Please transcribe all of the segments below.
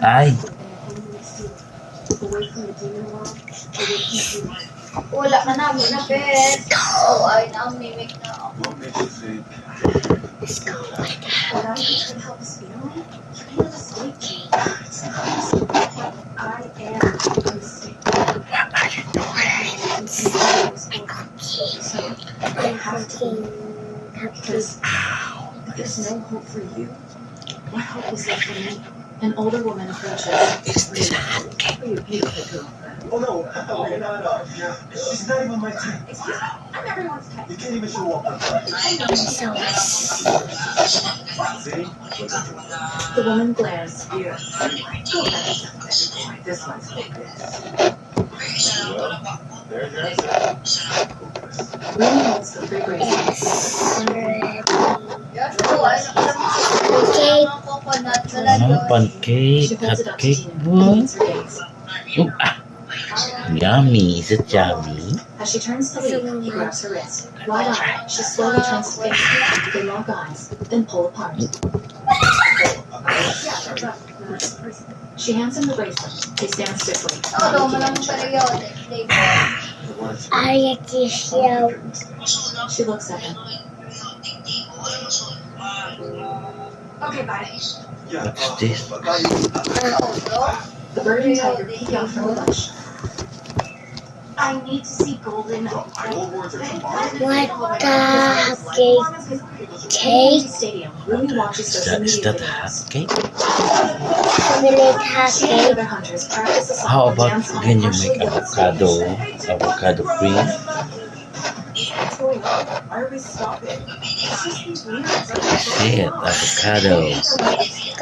Ay. Wala ka na, muna, bes. Oh, ay na, mimic na ako. Let's go like that. What are you doing? Ow. There's no hope for you. What hope is there for me? An older woman approaches. Is this a hot cake? You're a beautiful girlfriend. Oh no, okay, no. Yeah, she's not even my type. Excuse me, I'm everyone's type. You can't even show up. So, See? The woman glares. Here. Go ahead. This one's hopeless. Well, there's it. Ruby holds the three bracelets. Yes, oh, ay na, coconut na lang Ano? yun. Pancake? She Hot holds it up to cake? Tina. What? Opens her gaze. Oh, ah. Yummy. Is it yummy? As she turns to leave, he grabs her wrist. Wide-eyed, she slowly turns to face him. They lock eyes, then pull apart. She hands him the bracelet. They stand stiffly. Oo, malamang talaga yun. I kiss you. She looks at him. Okay, bye. Yeah, What's this? The bird and tiger peek out from the bush. I need to see Golden. What the cake? Stadium. Ruby watches Is social that media hot videos. cake? Chocolate hot She and the cake. other hunters practice a song How and about dance on can you partially make lit avocado cream? Why are we stopping? Shit, avocado.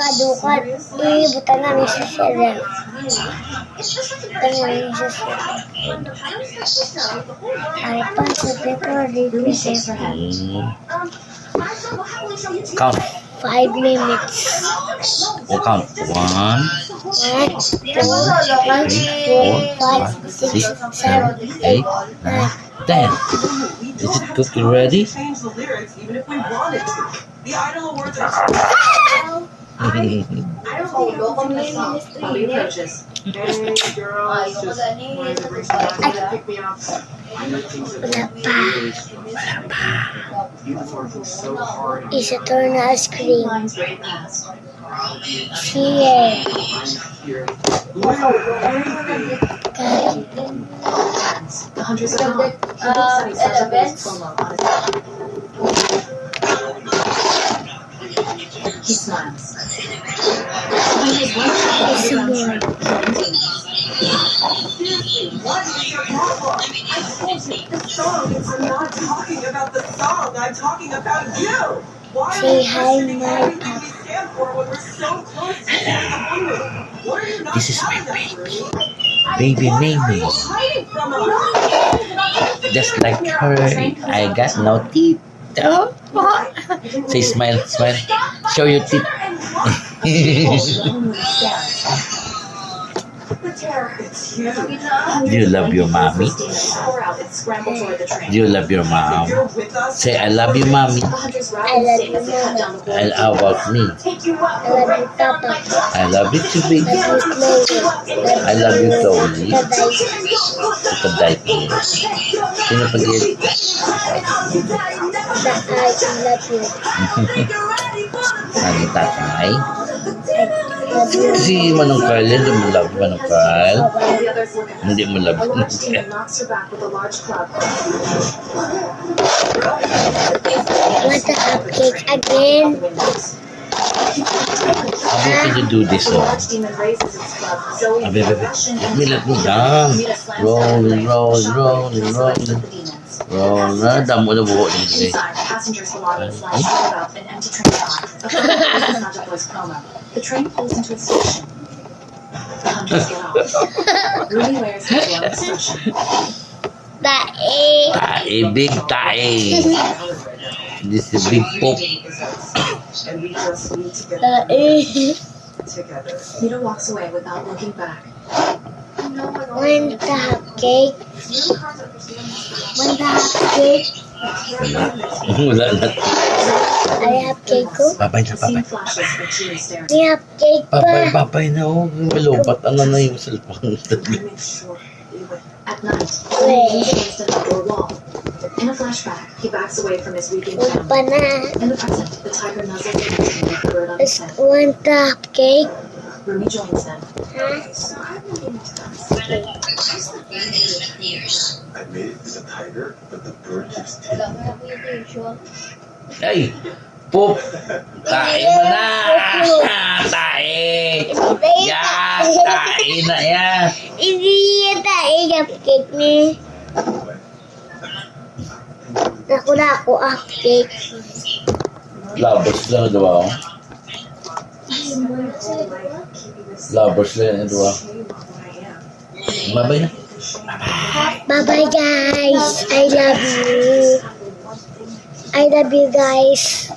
Kadukat. Buta namin sa sila. Buta namin sa sila. Ay, pa sa paper. Ruby shakes her head. Count. 5 minutes. We'll count. 1, 1, 2, 3, 4, 5, 6, 7, 8, 9, 10. Is it cooked already? Change the lyrics even if we wanted to. The idol awards are I don't think you're going to song. Bobby approaches. Hey girls, Ayaw ko just gani. wanted to bring some back to pick me up. wala pa. Uniforms look so hard. Isa to na ice cream. Lines right past. Here. The hunters are gone. He looks at his Japanese promo on his back. He smiles. The hunters once Isa more. What is your problem? I told you, the song is I'm not talking about the song. I'm talking about you. Why are Say we hi, questioning my everything we stand for when we're so close to being the winner? What are you not This is my telling us, baby. Ruby? Baby What are Mimi. you hiding from us? Just like her, I got no teeth. Oh. Say smile, smile. Show your teeth. It's you. Do you love your mommy? Pour out and scramble toward the train. Do you love your mom? You're with us. Say I love you, mommy. The hunters rally I and love stand as they you, cut down the And board. how about me? Take you up. I love you, Papa. I love you too, baby. Love you, Chloe. I love you, Tony. Bye-bye. Ito diaper. Sino pag-it? I love you. Ano tatay? Love you. Kasi Manong Carl, hindi mo love Manong Carl. The others look at Hindi mo love a Manong large Carl. team knocks her back with a large club. Want the cupcake again? How can you do this, The oh? large demon raises its club. Zoe Abe, abe, abe. Russian Let me down. Rita slams Rolling, down the rolling, brakes. rolling, Shotgun rolling. with the demons. Roll na, damo na buhok niya today. Inside, passengers belongings lie scattered about an empty train car. A photo of this is Magic Boy's promo. The train pulls into its station. The hunters get off. Ruby wears a glowing expression. Tae. Tae, big tae. This is a big poop. And we just need to get Tae. together. Mita walks away without looking back. Want the cupcake? Want the cupcake? Wala na. I have cake ko. Babay na, babay. Seeing flashes that she was staring. I have cake Babay, pa. babay na. Oh, malupat. Ano na yung cellphone? At night, Wait. he leans against an outdoor wall. In a flashback, he backs away from his weeping Huwag pa family. na. In the present, the tiger nuzzles against him with the bird on his Just head. want to have cake. Rumi joins them. Ha? I made it with a tiger, but the bird keeps Wala taking mo na video. Ay! Poop! Tae mo na! Tae! Yan! Tae na yan! Hindi yan tayo have cake ni. Naku na ako have cake. Lovers lang, di ba? Lovers lang, di ba? Babay na. Bye-bye guys. I love you. I love you guys.